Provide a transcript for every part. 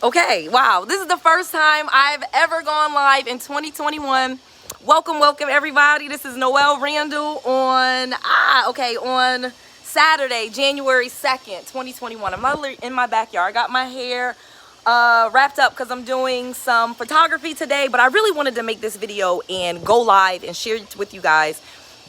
Okay, wow, this is the first time I've ever gone live in 2021. Welcome everybody. This is Noelle Randall on Saturday, January 2nd, 2021. I'm literally in my backyard. I got my hair wrapped up because I'm doing some photography today, but I really wanted to make this video and go live and share it with you guys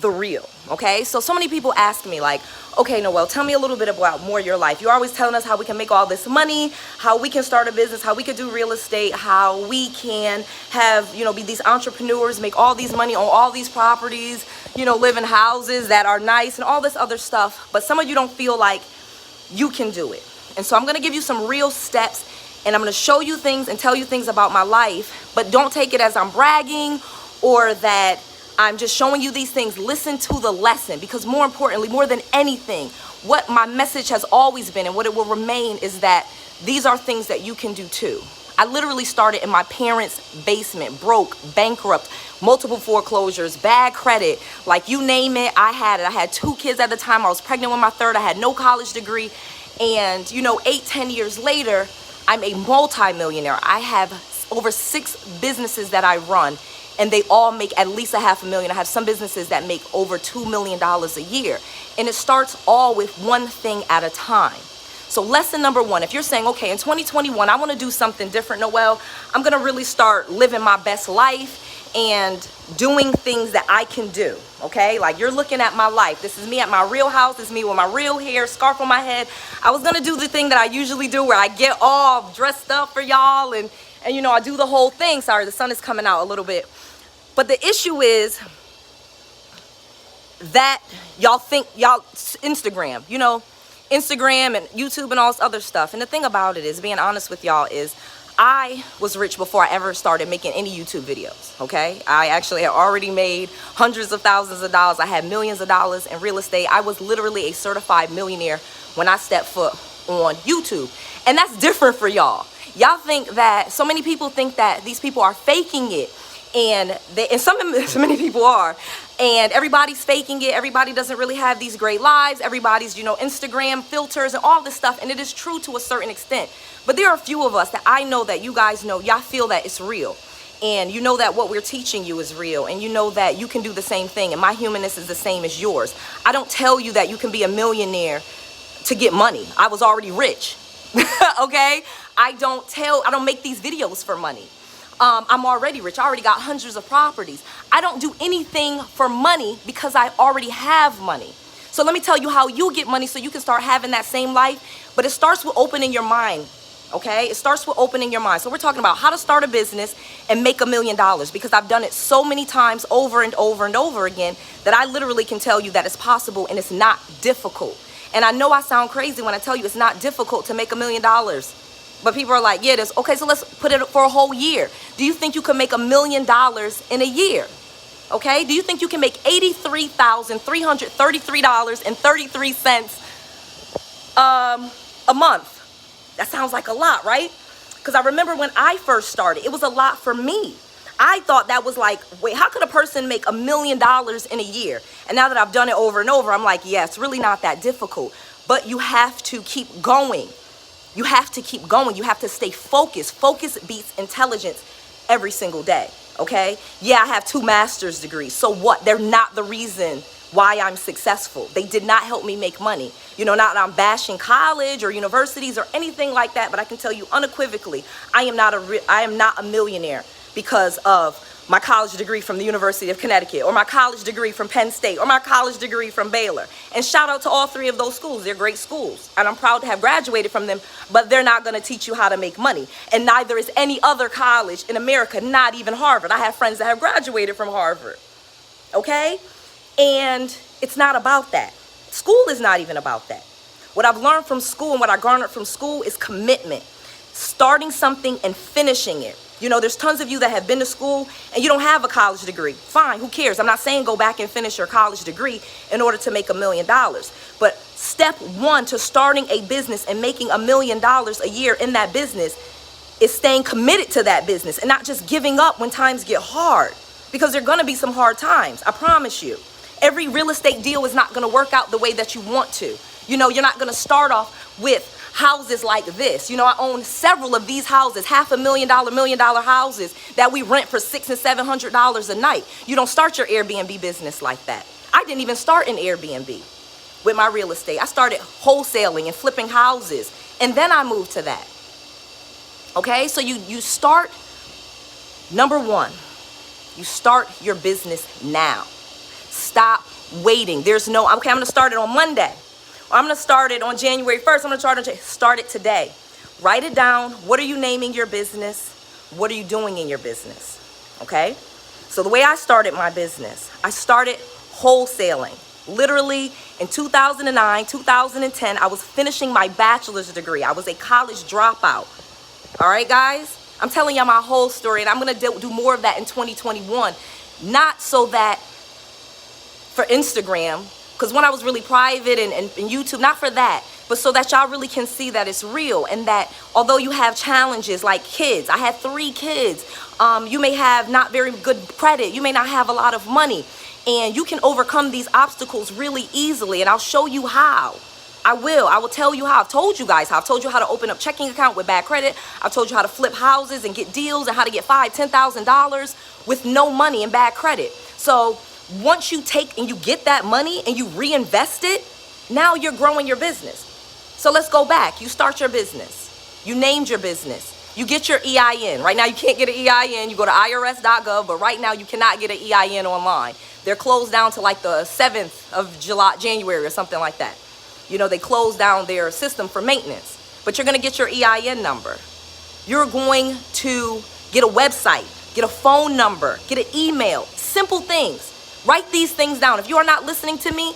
the real. Okay, so many people ask me like, okay, Noelle, tell me a little bit about more your life. You're always telling us how we can make all this money, how we can start a business, how we can do real estate, how we can have, be these entrepreneurs, make all these money on all these properties, live in houses that are nice and all this other stuff. But some of you don't feel like you can do it. And so I'm going to give you some real steps, and I'm going to show you things and tell you things about my life, but don't take it as I'm bragging or that I'm just showing you these things. Listen to the lesson, because more importantly, more than anything, what my message has always been and what it will remain is that these are things that you can do too. I literally started in my parents' basement, broke, bankrupt, multiple foreclosures, bad credit, like you name it, I had it. I had 2 kids at the time. I was pregnant with my 3rd. I had no college degree. And 8-10 years later, I'm a multi-millionaire. I have over 6 businesses that I run, and they all make at least $500,000. I have some businesses that make over $2 million a year. And it starts all with one thing at a time. So lesson number 1, if you're saying, okay, in 2021, I want to do something different, Noelle, I'm going to really start living my best life and doing things that I can do, okay? Like you're looking at my life. This is me at my real house. This is me with my real hair, scarf on my head. I was going to do the thing that I usually do where I get all dressed up for y'all and I do the whole thing. Sorry, the sun is coming out a little bit. But the issue is that y'all think, Instagram, Instagram and YouTube and all this other stuff. And the thing about it is, being honest with y'all, is I was rich before I ever started making any YouTube videos, okay? I actually had already made hundreds of thousands of dollars. I had millions of dollars in real estate. I was literally a certified millionaire when I stepped foot on YouTube. And that's different for y'all. Y'all think that, so many people think that these people are faking it. And so many people are, and everybody's faking it. Everybody doesn't really have these great lives. Everybody's, Instagram filters and all this stuff. And it is true to a certain extent. But there are a few of us that I know that you guys know, y'all feel that it's real. And you know that what we're teaching you is real. And you know that you can do the same thing. And my humanness is the same as yours. I don't tell you that you can be a millionaire to get money. I was already rich, okay? I don't make these videos for money. I'm already rich. I already got hundreds of properties. I don't do anything for money because I already have money. So let me tell you how you get money so you can start having that same life. But it starts with opening your mind, okay? It starts with opening your mind. So we're talking about how to start a business and make $1 million, because I've done it so many times over and over and over again that I literally can tell you that it's possible and it's not difficult. And I know I sound crazy when I tell you it's not difficult to make $1 million. But people are like, yeah, it is. Okay, so let's put it for a whole year. Do you think you can make $1 million in a year? Okay, do you think you can make $83,333.33 a month? That sounds like a lot, right? Because I remember when I first started, it was a lot for me. I thought that was like, wait, how could a person make $1 million in a year? And now that I've done it over and over, I'm like, yeah, it's really not that difficult. But you have to keep going. You have to keep going. You have to stay focused. Focus beats intelligence every single day, okay? Yeah, I have 2 master's degrees. So what? They're not the reason why I'm successful. They did not help me make money. Not that I'm bashing college or universities or anything like that, but I can tell you unequivocally, I am not a millionaire because of my college degree from the University of Connecticut, or my college degree from Penn State, or my college degree from Baylor. And shout out to all 3 of those schools. They're great schools, and I'm proud to have graduated from them, but they're not going to teach you how to make money. And neither is any other college in America, not even Harvard. I have friends that have graduated from Harvard, okay? And it's not about that. School is not even about that. What I've learned from school and what I garnered from school is commitment. Starting something and finishing it. There's tons of you that have been to school and you don't have a college degree. Fine, who cares? I'm not saying go back and finish your college degree in order to make $1 million. But step 1 to starting a business and making $1 million a year in that business is staying committed to that business and not just giving up when times get hard. Because there are going to be some hard times, I promise you. Every real estate deal is not going to work out the way that you want to. You're not going to start off with houses like this. You know, I own several of these houses, $500,000, $1 million houses that we rent for $600 and $700 a night. You don't start your Airbnb business like that. I didn't even start in Airbnb with my real estate. I started wholesaling and flipping houses, and then I moved to that. Okay, so you start, number one, you start your business now. Stop waiting. There's no, okay, I'm gonna start it on Monday. Or I'm gonna start it on January 1st. I'm gonna start it today. Write it down. What are you naming your business? What are you doing in your business? Okay? So the way I started my business, I started wholesaling. Literally in 2009, 2010, I was finishing my bachelor's degree. I was a college dropout. All right, guys? I'm telling y'all my whole story, and I'm gonna do more of that in 2021. Not so that for Instagram, because when I was really private and YouTube, not for that, but so that y'all really can see that it's real, and that although you have challenges like kids, I had 3 kids, you may have not very good credit, you may not have a lot of money, and you can overcome these obstacles really easily, and I'll show you how. I will tell you how. I've told you guys how. I've told you how to open up checking account with bad credit. I've told you how to flip houses and get deals, and how to get $5,000, $10,000 with no money and bad credit. So once you take and you get that money and you reinvest it, now you're growing your business. So let's go back. You start your business. You named your business. You get your EIN. Right now you can't get an EIN. You go to irs.gov, but right now you cannot get an EIN online. They're closed down to like the 7th of January or something like that. You know, they closed down their system for maintenance. But you're going to get your EIN number. You're going to get a website, get a phone number, get an email. Simple things. Write these things down. If you are not listening to me,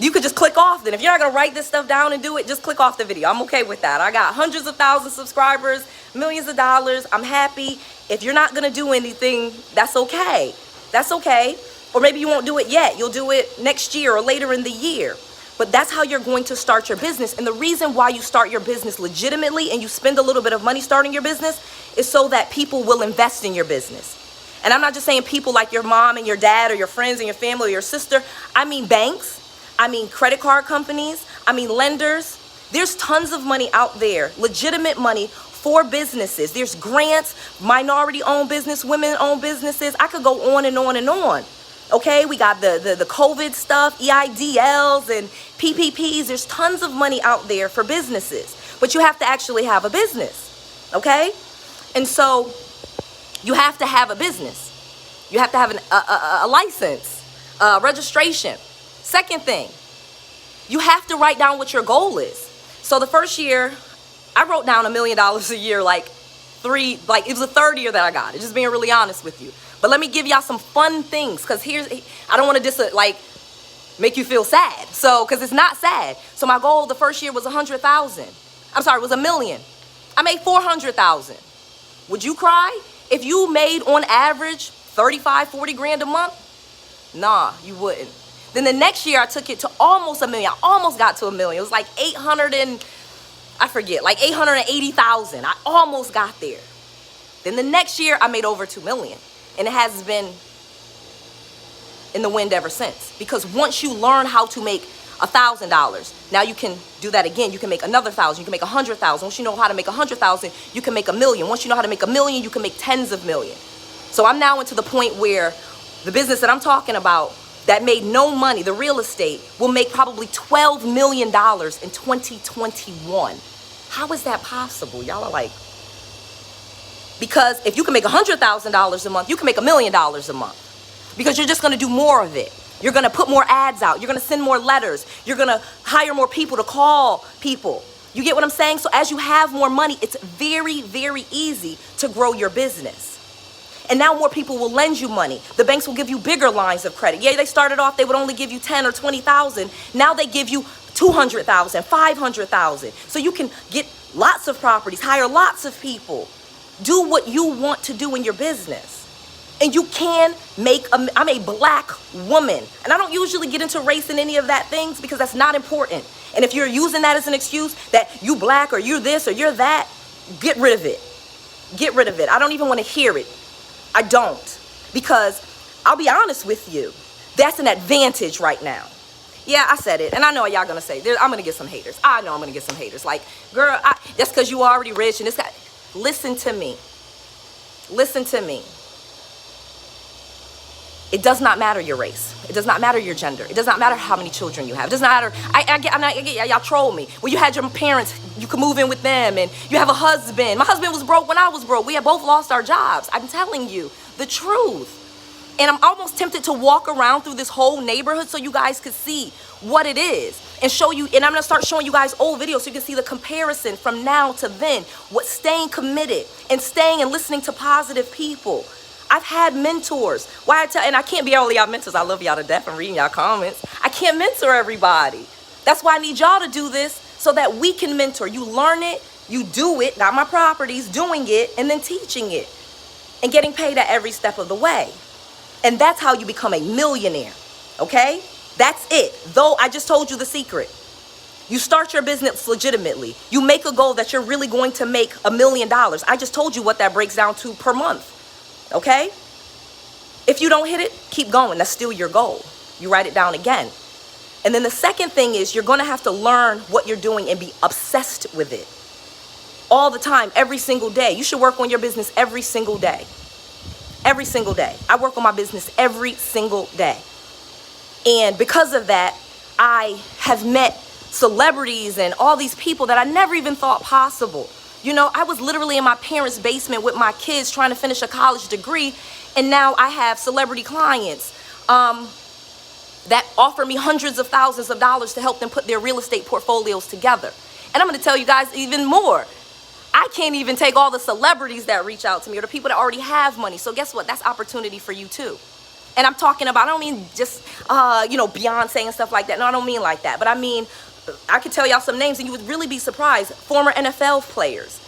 you could just click off then. If you're not going to write this stuff down and do it, just click off the video. I'm okay with that. I got hundreds of thousands of subscribers, millions of dollars. I'm happy. If you're not going to do anything, that's okay. That's okay. Or maybe you won't do it yet. You'll do it next year or later in the year. But that's how you're going to start your business. And the reason why you start your business legitimately and you spend a little bit of money starting your business is so that people will invest in your business. And I'm not just saying people like your mom and your dad or your friends and your family or your sister. I mean banks. I mean credit card companies. I mean lenders. There's tons of money out there, legitimate money for businesses. There's grants, minority-owned business, women-owned businesses. I could go on and on and on. Okay, we got the COVID stuff, EIDLs and PPPs. There's tons of money out there for businesses, but you have to actually have a business, okay? And so you have to have a business. You have to have a license, registration. Second thing, you have to write down what your goal is. So the first year, I wrote down $1 million a year, it was the third year that I got it, just being really honest with you. But let me give y'all some fun things, because I don't want to make you feel sad. So, because it's not sad. So my goal the first year was 100,000. I'm sorry, it was $1 million. I made 400,000. Would you cry if you made on average 35, 40 grand a month? Nah, you wouldn't. Then the next year I took it to almost $1 million. I almost got to $1 million. It was like 880,000. I almost got there. Then the next year I made over $2 million. And it has been in the wind ever since. Because once you learn how to make $1,000, now you can do that again. You can make another 1,000. You can make 100,000. Once you know how to make 100,000, you can make $1 million. Once you know how to make $1 million, you can make tens of millions. So I'm now into the point where the business that I'm talking about that made no money, the real estate, will make probably $12 million in 2021. How is that possible? Y'all are like, because if you can make $100,000 a month, you can make $1 million a month. Because you're just going to do more of it. You're going to put more ads out. You're going to send more letters. You're going to hire more people to call people. You get what I'm saying? So as you have more money, it's very, very easy to grow your business. And now more people will lend you money. The banks will give you bigger lines of credit. Yeah, they started off, they would only give you 10 or 20,000. Now they give you 200,000, 500,000. So you can get lots of properties, hire lots of people. Do what you want to do in your business. And you can make, I'm a black woman. And I don't usually get into race and any of that things because that's not important. And if you're using that as an excuse that you black or you're this or you're that, get rid of it. Get rid of it. I don't even want to hear it. I don't. Because I'll be honest with you, that's an advantage right now. Yeah, I said it. And I know y'all gonna say, I'm gonna get some haters. I know I'm gonna get some haters. Like, girl, that's because you already rich and this guy. Listen to me. Listen to me. It does not matter your race. It does not matter your gender. It does not matter how many children you have. It does not matter. I get y'all troll me. When you had your parents, you could move in with them, and you have a husband. My husband was broke when I was broke. We had both lost our jobs. I'm telling you the truth. And I'm almost tempted to walk around through this whole neighborhood so you guys could see what it is and show you. And I'm going to start showing you guys old videos so you can see the comparison from now to then. What staying committed and staying and listening to positive people. I've had mentors. And I can't be all y'all mentors. I love y'all to death. I'm reading y'all comments. I can't mentor everybody. That's why I need y'all to do this so that we can mentor. You learn it, you do it, got my properties, doing it, and then teaching it and getting paid at every step of the way. And that's how you become a millionaire, okay? That's it. Though I just told you the secret. You start your business legitimately. You make a goal that you're really going to make $1 million. I just told you what that breaks down to per month, okay? If you don't hit it, keep going. That's still your goal. You write it down again. And then the second thing is you're going to have to learn what you're doing and be obsessed with it all the time, every single day. You should work on your business every single day. Every single day. I work on my business every single day. And because of that, I have met celebrities and all these people that I never even thought possible. You know, I was literally in my parents' basement with my kids trying to finish a college degree. And now I have celebrity clients that offer me hundreds of thousands of dollars to help them put their real estate portfolios together. And I'm going to tell you guys even more. I can't even take all the celebrities that reach out to me or the people that already have money. So guess what? That's opportunity for you too. And I'm talking about, I don't mean just, Beyonce and stuff like that. No, I don't mean like that. But I mean, I could tell y'all some names and you would really be surprised. Former NFL players,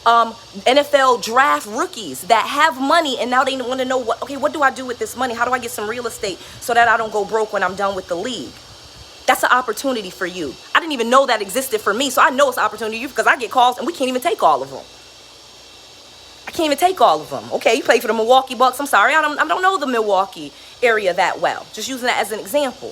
NFL draft rookies that have money and now they want to know what do I do with this money? How do I get some real estate so that I don't go broke when I'm done with the league? That's an opportunity for you. I didn't even know that existed for me. So I know it's an opportunity for you because I get calls and we can't even take all of them. I can't even take all of them. Okay, you play for the Milwaukee Bucks. I'm sorry, I don't know the Milwaukee area that well. Just using that as an example.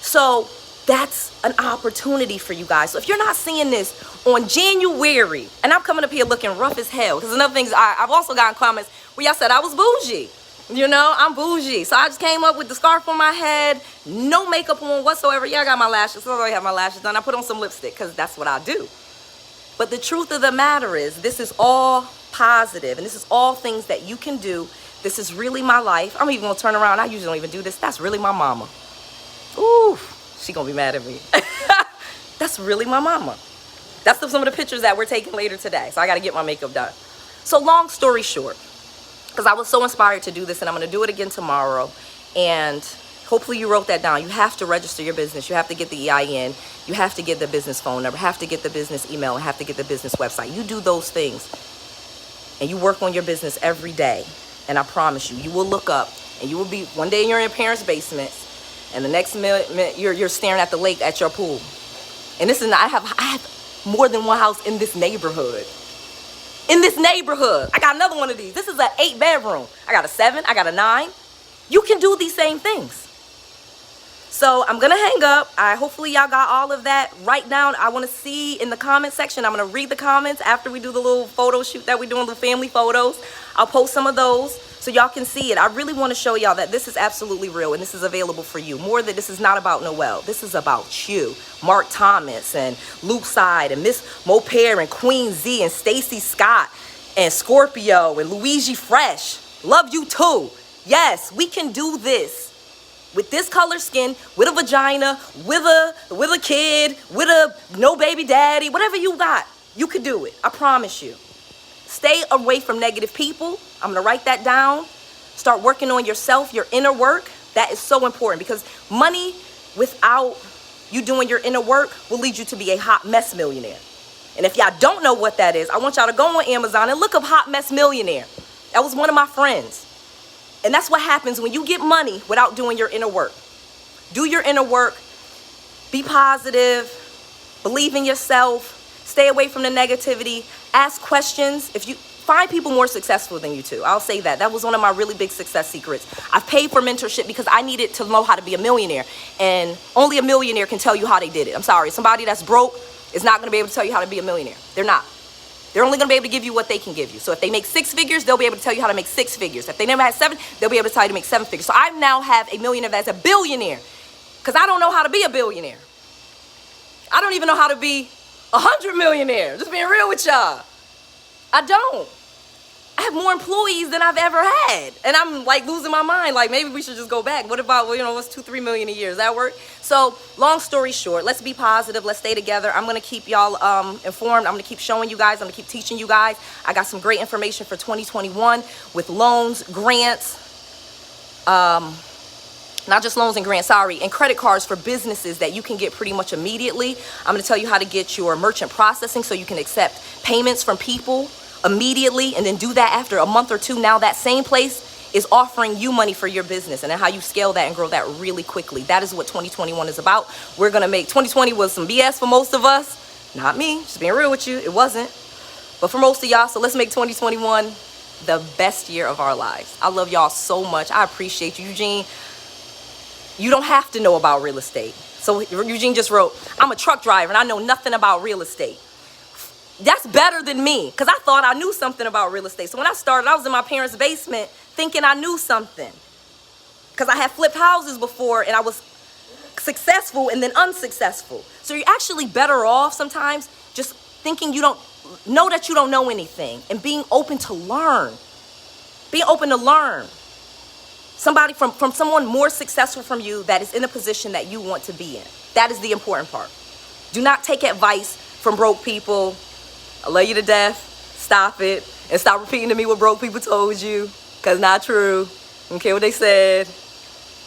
So that's an opportunity for you guys. So if you're not seeing this on January, and I'm coming up here looking rough as hell, because another thing is I've also gotten comments where y'all said I was bougie. You know, I'm bougie. So I just came up with the scarf on my head, no makeup on whatsoever. Yeah, I got my lashes. So I have my lashes done. I put on some lipstick because that's what I do. But the truth of the matter is this is all positive and this is all things that you can do. This is really my life. I'm even going to turn around. I usually don't even do this. That's really my mama. Ooh, she going to be mad at me. That's really my mama. That's some of the pictures that we're taking later today. So I got to get my makeup done. So long story short, because I was so inspired to do this and I'm going to do it again tomorrow. And hopefully you wrote that down. You have to register your business. You have to get the EIN. You have to get the business phone number, have to get the business email, and have to get the business website. You do those things and you work on your business every day. And I promise you, you will look up and you will be, one day you're in your parents' basement and the next minute you're staring at the lake at your pool. And this is not, I have more than one house in this neighborhood. In this neighborhood. I got another one of these. This is an 8-bedroom. I got a 7, I got a 9. You can do these same things. So I'm going to hang up. Hopefully y'all got all of that. Write down. I want to see in the comment section. I'm going to read the comments after we do the little photo shoot that we're doing, the family photos. I'll post some of those so y'all can see it. I really want to show y'all that this is absolutely real and this is available for you. More that this is not about Noelle. This is about you. Mark Thomas and Luke Side and Miss Mopair and Queen Z and Stacy Scott and Scorpio and Luigi Fresh. Love you too. Yes, we can do this. With this color skin, with a vagina, with a kid, with a no baby daddy, whatever you got, you could do it. I promise you. Stay away from negative people. I'm going to write that down. Start working on yourself, your inner work. That is so important because money without you doing your inner work will lead you to be a hot mess millionaire. And if y'all don't know what that is, I want y'all to go on Amazon and look up hot mess millionaire. That was one of my friends. And that's what happens when you get money without doing your inner work. Do your inner work. Be positive. Believe in yourself. Stay away from the negativity. Ask questions. find people more successful than you too. I'll say that. That was one of my really big success secrets. I've paid for mentorship because I needed to know how to be a millionaire. And only a millionaire can tell you how they did it. I'm sorry. Somebody that's broke is not going to be able to tell you how to be a millionaire. They're not. They're only going to be able to give you what they can give you. So if they make 6 figures, they'll be able to tell you how to make 6 figures. If they never had 7, they'll be able to tell you to make 7 figures. So I now have a millionaire that's a billionaire because I don't know how to be a billionaire. I don't even know how to be 100 millionaire. Just being real with y'all. I don't. I have more employees than I've ever had. And I'm like losing my mind. Like maybe we should just go back. What about, well, you know, what's 2-3 million a year? Does that work? So long story short, let's be positive. Let's stay together. I'm going to keep y'all informed. I'm going to keep showing you guys. I'm going to keep teaching you guys. I got some great information for 2021 with loans, grants, not just loans and grants, sorry, and credit cards for businesses that you can get pretty much immediately. I'm going to tell you how to get your merchant processing so you can accept payments from people immediately and then do that after a month or 2. Now that same place is offering you money for your business, and then how you scale that and grow that really quickly. That is what 2021 is about. We're going to make 2020 was some BS for most of us. Not me, just being real with you. It wasn't. But for most of y'all, so let's make 2021 the best year of our lives. I love y'all so much. I appreciate you. Eugene, you don't have to know about real estate. So Eugene just wrote, I'm a truck driver and I know nothing about real estate. That's better than me, because I thought I knew something about real estate. So when I started, I was in my parents' basement thinking I knew something, because I had flipped houses before and I was successful and then unsuccessful. So you're actually better off sometimes just thinking you don't know that you don't know anything and being open to learn. Being open to learn. Somebody from someone more successful from you that is in a position that you want to be in. That is the important part. Do not take advice from broke people. I love you to death. Stop it. And stop repeating to me what broke people told you. Because not true. I don't care what they said.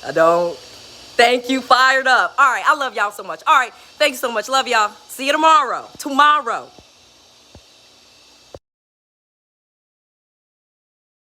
I don't. Thank you. Fired up. All right. I love y'all so much. All right. Thank you so much. Love y'all. See you tomorrow. Tomorrow.